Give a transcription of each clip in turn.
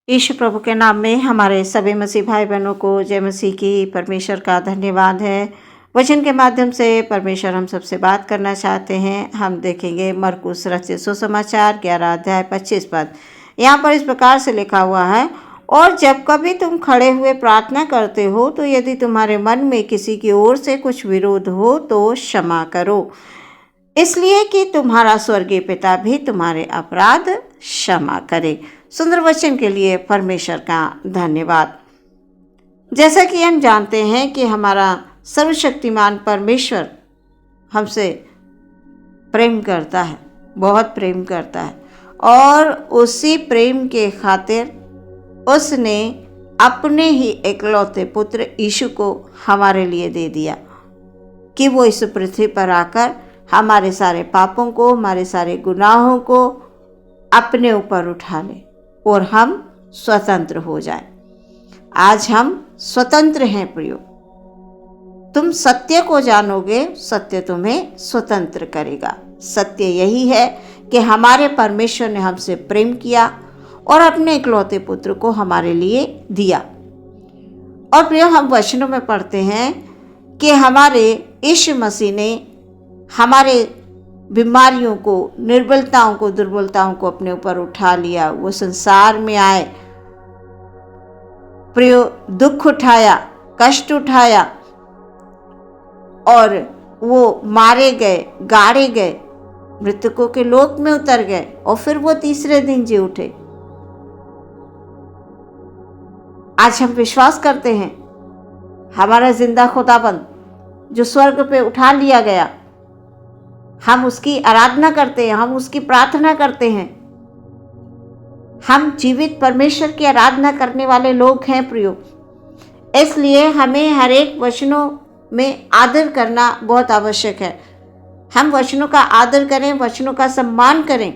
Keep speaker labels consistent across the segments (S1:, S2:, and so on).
S1: यीशु प्रभु के नाम में हमारे सभी मसीह भाई बहनों को जय मसीह की। परमेश्वर का धन्यवाद है। वचन के माध्यम से परमेश्वर हम सबसे बात करना चाहते हैं। हम देखेंगे मरकुस रचित सुसमाचार 11 अध्याय 25 पद। यहाँ पर इस प्रकार से लिखा हुआ है, और जब कभी तुम खड़े हुए प्रार्थना करते हो तो यदि तुम्हारे मन में किसी की ओर से कुछ विरोध हो तो क्षमा करो, इसलिए कि तुम्हारा स्वर्गीय पिता भी तुम्हारे अपराध क्षमा करे। सुंदर वचन के लिए परमेश्वर का धन्यवाद। जैसा कि हम जानते हैं कि हमारा सर्वशक्तिमान परमेश्वर हमसे प्रेम करता है, बहुत प्रेम करता है, और उसी प्रेम के खातिर उसने अपने ही इकलौते पुत्र यीशु को हमारे लिए दे दिया कि वो इस पृथ्वी पर आकर हमारे सारे पापों को, हमारे सारे गुनाहों को अपने ऊपर उठा ले और हम स्वतंत्र हो जाएं। आज हम स्वतंत्र हैं प्रियो। तुम सत्य को जानोगे, सत्य तुम्हें स्वतंत्र करेगा। सत्य यही है कि हमारे परमेश्वर ने हमसे प्रेम किया और अपने इकलौते पुत्र को हमारे लिए दिया। और प्रियो, हम वचनों में पढ़ते हैं कि हमारे यीशु मसीह ने हमारे बीमारियों को, निर्बलताओं को, दुर्बलताओं को अपने ऊपर उठा लिया। वो संसार में आए, प्रियो, दुख उठाया, कष्ट उठाया, और वो मारे गए, गाड़े गए, मृतकों के लोक में उतर गए, और फिर वो तीसरे दिन जी उठे। आज हम विश्वास करते हैं हमारा जिंदा खुदाबंद जो स्वर्ग पे उठा लिया गया, हम उसकी आराधना करते हैं, हम उसकी प्रार्थना करते हैं। हम जीवित परमेश्वर की आराधना करने वाले लोग हैं प्रियो। इसलिए हमें हर एक वचनों में आदर करना बहुत आवश्यक है। हम वचनों का आदर करें, वचनों का सम्मान करें।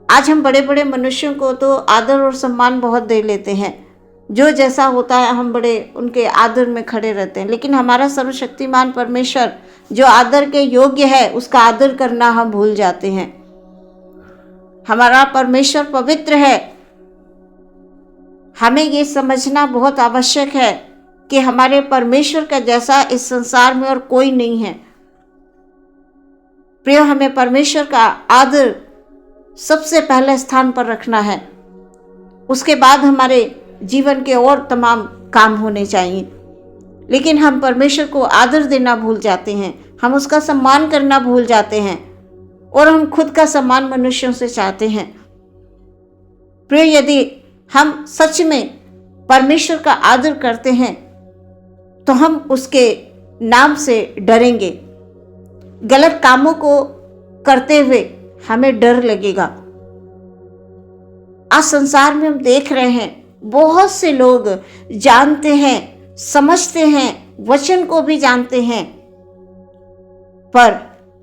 S1: आज हम बड़े बड़े मनुष्यों को तो आदर और सम्मान बहुत दे लेते हैं, जो जैसा होता है हम बड़े उनके आदर में खड़े रहते हैं। लेकिन हमारा सर्वशक्तिमान परमेश्वर जो आदर के योग्य है, उसका आदर करना हम भूल जाते हैं। हमारा परमेश्वर पवित्र है। हमें ये समझना बहुत आवश्यक है कि हमारे परमेश्वर का जैसा इस संसार में और कोई नहीं है। प्रिय, हमें परमेश्वर का आदर सबसे पहले स्थान पर रखना है। उसके बाद हमारे जीवन के और तमाम काम होने चाहिए। लेकिन हम परमेश्वर को आदर देना भूल जाते हैं, हम उसका सम्मान करना भूल जाते हैं, और हम खुद का सम्मान मनुष्यों से चाहते हैं। प्रिय, यदि हम सच में परमेश्वर का आदर करते हैं तो हम उसके नाम से डरेंगे। गलत कामों को करते हुए हमें डर लगेगा। आज संसार में हम देख रहे हैं, बहुत से लोग जानते हैं, समझते हैं, वचन को भी जानते हैं, पर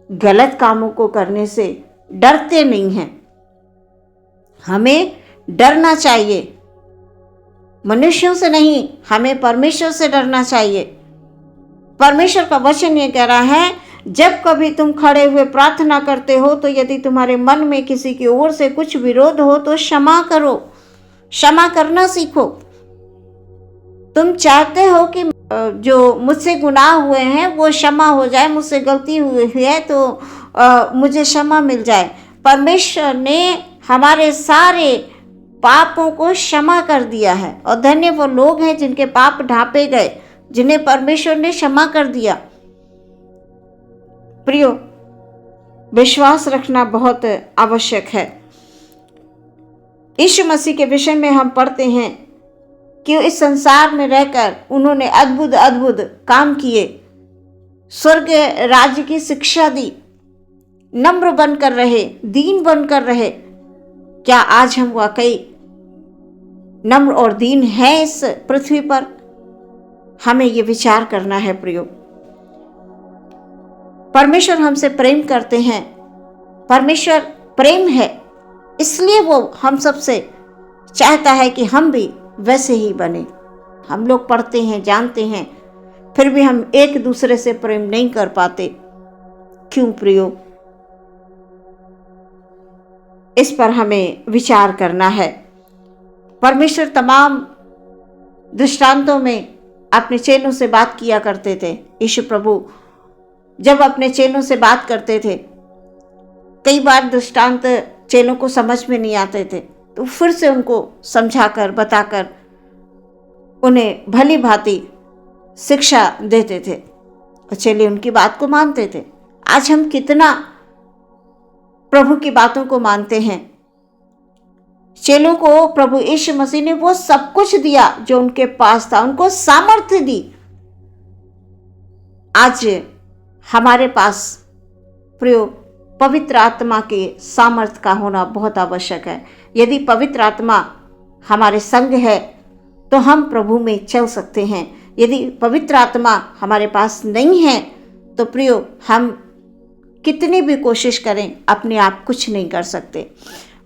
S1: गलत कामों को करने से डरते नहीं हैं। हमें डरना चाहिए, मनुष्यों से नहीं, हमें परमेश्वर से डरना चाहिए। परमेश्वर का वचन ये कह रहा है, जब कभी तुम खड़े हुए प्रार्थना करते हो तो यदि तुम्हारे मन में किसी की ओर से कुछ विरोध हो तो क्षमा करो। क्षमा करना सीखो। तुम चाहते हो कि जो मुझसे गुनाह हुए हैं वो क्षमा हो जाए, मुझसे गलती हुई है तो मुझे क्षमा मिल जाए। परमेश्वर ने हमारे सारे पापों को क्षमा कर दिया है, और धन्य वो लोग हैं जिनके पाप ढांपे गए, जिन्हें परमेश्वर ने क्षमा कर दिया। प्रियो, विश्वास रखना बहुत आवश्यक है। यीशु मसीह के विषय में हम पढ़ते हैं कि इस संसार में रहकर उन्होंने अद्भुत अद्भुत काम किए, स्वर्ग राज्य की शिक्षा दी, नम्र बनकर रहे, दीन बनकर रहे। क्या आज हम वाकई नम्र और दीन हैं इस पृथ्वी पर? हमें ये विचार करना है प्रियो। परमेश्वर हमसे प्रेम करते हैं। परमेश्वर प्रेम है, इसलिए वो हम सबसे चाहता है कि हम भी वैसे ही बने। हम लोग पढ़ते हैं, जानते हैं, फिर भी हम एक दूसरे से प्रेम नहीं कर पाते। क्यों प्रियो? इस पर हमें विचार करना है। परमेश्वर तमाम दृष्टांतों में अपने चेलों से बात किया करते थे। यीशु प्रभु जब अपने चेलों से बात करते थे, कई बार दृष्टांत चेलों को समझ में नहीं आते थे, तो फिर से उनको समझाकर बताकर उन्हें भली भांति शिक्षा देते थे और चेले उनकी बात को मानते थे। आज हम कितना प्रभु की बातों को मानते हैं। चेलों को प्रभु यीशु मसीह ने वो सब कुछ दिया जो उनके पास था, उनको सामर्थ्य दी। आज हमारे पास प्रियो पवित्र आत्मा के सामर्थ्य का होना बहुत आवश्यक है। यदि पवित्र आत्मा हमारे संग है तो हम प्रभु में चल सकते हैं। यदि पवित्र आत्मा हमारे पास नहीं है तो प्रियो हम कितनी भी कोशिश करें अपने आप कुछ नहीं कर सकते।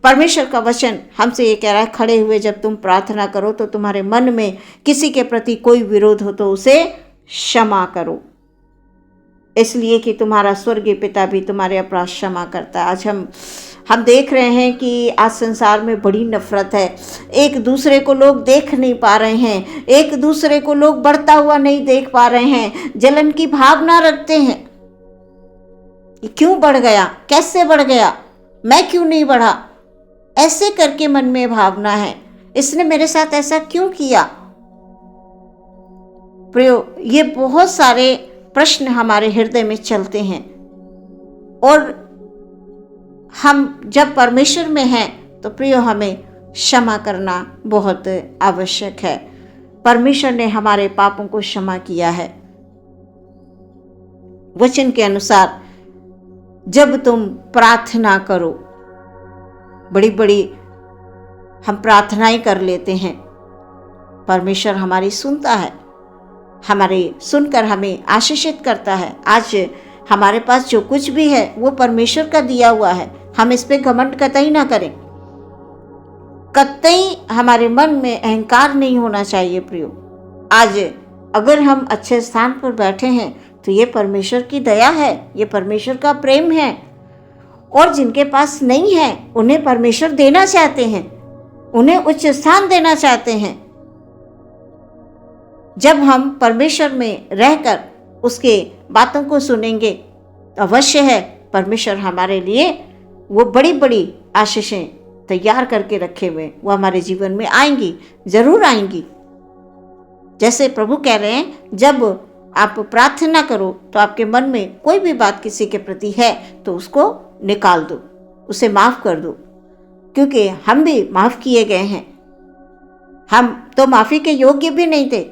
S1: परमेश्वर का वचन हमसे ये कह रहा है, खड़े हुए जब तुम प्रार्थना करो तो तुम्हारे मन में किसी के प्रति कोई विरोध हो तो उसे क्षमा करो, इसलिए कि तुम्हारा स्वर्गीय पिता भी तुम्हारे अपराध क्षमा करता है। आज हम देख रहे हैं कि आज संसार में बड़ी नफरत है। एक दूसरे को लोग देख नहीं पा रहे हैं, एक दूसरे को लोग बढ़ता हुआ नहीं देख पा रहे हैं, जलन की भावना रखते हैं। ये क्यों बढ़ गया, कैसे बढ़ गया, मैं क्यों नहीं बढ़ा, ऐसे करके मन में भावना है, इसने मेरे साथ ऐसा क्यों किया। प्रियो, ये बहुत सारे प्रश्न हमारे हृदय में चलते हैं और हम जब परमेश्वर में हैं तो प्रियो हमें क्षमा करना बहुत आवश्यक है। परमेश्वर ने हमारे पापों को क्षमा किया है। वचन के अनुसार जब तुम प्रार्थना करो, बड़ी बड़ी हम प्रार्थनाएं कर लेते हैं, परमेश्वर हमारी सुनता है, हमारे सुनकर हमें आशीषित करता है। आज हमारे पास जो कुछ भी है वो परमेश्वर का दिया हुआ है, हम इस पे घमंड कतई ना करें। कतई हमारे मन में अहंकार नहीं होना चाहिए। प्रियो, आज अगर हम अच्छे स्थान पर बैठे हैं तो ये परमेश्वर की दया है, ये परमेश्वर का प्रेम है। और जिनके पास नहीं है उन्हें परमेश्वर देना चाहते हैं, उन्हें उच्च स्थान देना चाहते हैं। जब हम परमेश्वर में रहकर उसके बातों को सुनेंगे तो अवश्य है परमेश्वर हमारे लिए वो बड़ी बड़ी आशीषें तैयार करके रखे हुए वो हमारे जीवन में आएंगी, जरूर आएंगी। जैसे प्रभु कह रहे हैं, जब आप प्रार्थना करो तो आपके मन में कोई भी बात किसी के प्रति है तो उसको निकाल दो, उसे माफ कर दो, क्योंकि हम भी माफ किए गए हैं। हम तो माफी के योग्य भी नहीं थे,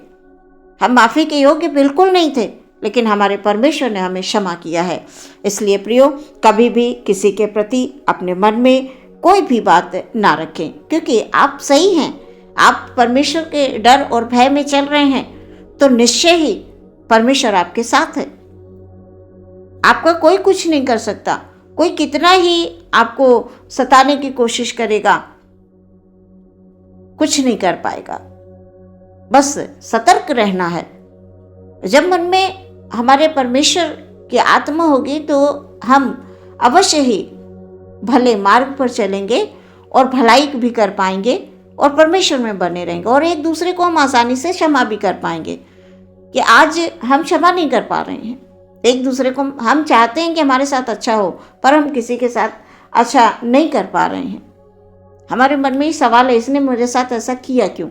S1: हम माफी के योग्य बिल्कुल नहीं थे, लेकिन हमारे परमेश्वर ने हमें क्षमा किया है। इसलिए प्रियो, कभी भी किसी के प्रति अपने मन में कोई भी बात ना रखें, क्योंकि आप सही हैं, आप परमेश्वर के डर और भय में चल रहे हैं तो निश्चय ही परमेश्वर आपके साथ है। आपका कोई कुछ नहीं कर सकता, कोई कितना ही आपको सताने की कोशिश करेगा, कुछ नहीं कर पाएगा। बस सतर्क रहना है। जब मन में हमारे परमेश्वर की आत्मा होगी तो हम अवश्य ही भले मार्ग पर चलेंगे और भलाई भी कर पाएंगे और परमेश्वर में बने रहेंगे, और एक दूसरे को हम आसानी से क्षमा भी कर पाएंगे। कि आज हम क्षमा नहीं कर पा रहे हैं एक दूसरे को, हम चाहते हैं कि हमारे साथ अच्छा हो पर हम किसी के साथ अच्छा नहीं कर पा रहे हैं। हमारे मन में ही सवाल है, इसने मेरे साथ ऐसा किया क्यों।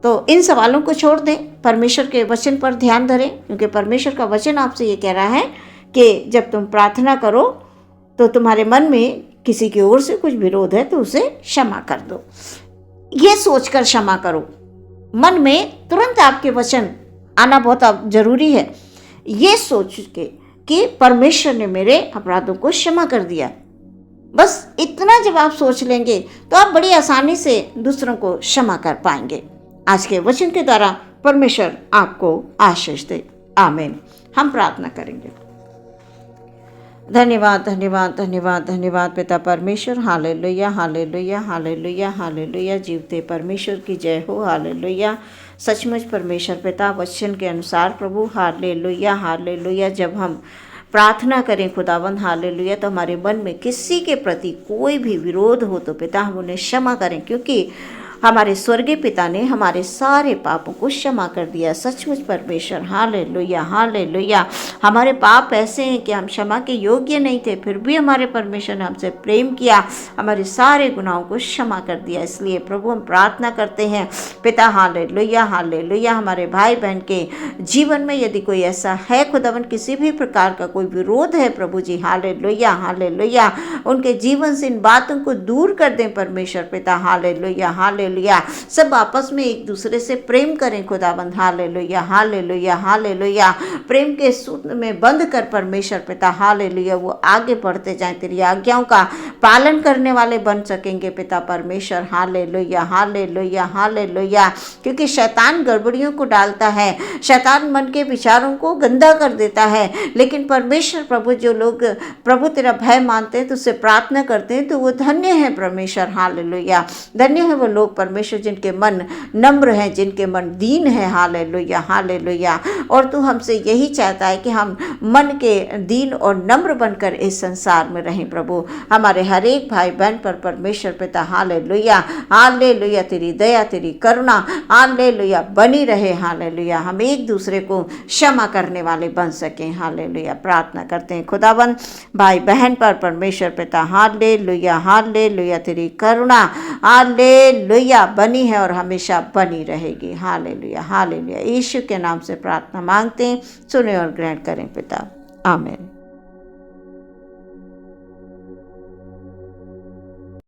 S1: तो इन सवालों को छोड़ दें, परमेश्वर के वचन पर ध्यान धरें, क्योंकि परमेश्वर का वचन आपसे ये कह रहा है कि जब तुम प्रार्थना करो तो तुम्हारे मन में किसी की ओर से कुछ विरोध है तो उसे क्षमा कर दो। ये सोचकर क्षमा करो। मन में तुरंत आपके वचन आना बहुत जरूरी है। ये सोच के कि परमेश्वर ने मेरे अपराधों को क्षमा कर दिया, बस इतना जब आप सोच लेंगे तो आप बड़ी आसानी से दूसरों को क्षमा कर पाएंगे। आज के वचन के द्वारा परमेश्वर आपको आशीष दे। आमीन। हम प्रार्थना करेंगे। धन्यवाद धन्यवाद धन्यवाद धन्यवाद पिता परमेश्वर। Hallelujah hallelujah hallelujah hallelujah. जीवते परमेश्वर की जय हो। हालेलुया। सचमुच परमेश्वर पिता वचन के अनुसार प्रभु, हालेलुया हालेलुया, जब हम प्रार्थना करें खुदावंद, हालेलुया, तो हमारे मन में किसी के प्रति कोई भी विरोध हो तो पिता हम उन्हें क्षमा करें, क्योंकि हमारे स्वर्गीय पिता ने हमारे सारे पापों को क्षमा कर दिया। सचमुच परमेश्वर, हालेलुया हालेलुया। हमारे पाप ऐसे हैं कि हम क्षमा के योग्य नहीं थे, फिर भी हमारे परमेश्वर ने हमसे प्रेम किया, हमारे सारे गुनाहों को क्षमा कर दिया। इसलिए प्रभु हम प्रार्थना करते हैं पिता, हालेलुया हालेलुया। हमारे भाई बहन के जीवन में यदि कोई ऐसा है खुदावन, किसी भी प्रकार का कोई विरोध है प्रभु जी, हालेलुया हालेलुया, उनके जीवन से इन बातों को दूर कर दें परमेश्वर पिता, हालेलुया हालेलुया। सब आपस में एक दूसरे से प्रेम करें खुदाबंद, हालेलुया हालेलुया हालेलुया। प्रेम के सूत्र में बंध कर परमेश्वर पिता, हालेलुया, वो आगे बढ़ते जाएं, तेरी आज्ञाओं का पालन करने वाले बन सकेंगे पिता परमेश्वर, हालेलुया हालेलुया हालेलुया। क्योंकि शैतान गड़बड़ियों को डालता है, शैतान मन के विचारों को गंदा कर देता है, लेकिन परमेश्वर प्रभु, जो लोग प्रभु तेरा भय मानते हैं, तुझसे प्रार्थना करते हैं, तो वो धन्य है परमेश्वर, हालेलुया। धन्य है वो लोग परमेश्वर जिनके मन नम्र हैं, जिनके मन दीन है, हालेलुया हालेलुया। और तू हमसे यही चाहता है कि हम मन के दीन और नम्र बनकर इस संसार में रहें प्रभु। हमारे हर एक भाई बहन पर परमेश्वर पिता, हालेलुया हालेलुया, तेरी दया तेरी करुणा, हालेलुया, बनी रहे, हालेलुया। हम एक दूसरे को क्षमा करने वाले बन सकें, हालेलुया। प्रार्थना करते हैं खुदावन भाई बहन पर परमेश्वर पिता, हालेलुया हालेलुया, तेरी करुणा हालेलुया बनी है और हमेशा बनी रहेगी, हालेलुया हालेलुया। यीशु के नाम से प्रार्थना मांगते हैं, सुने और ग्रहण करें पिता, आमीन।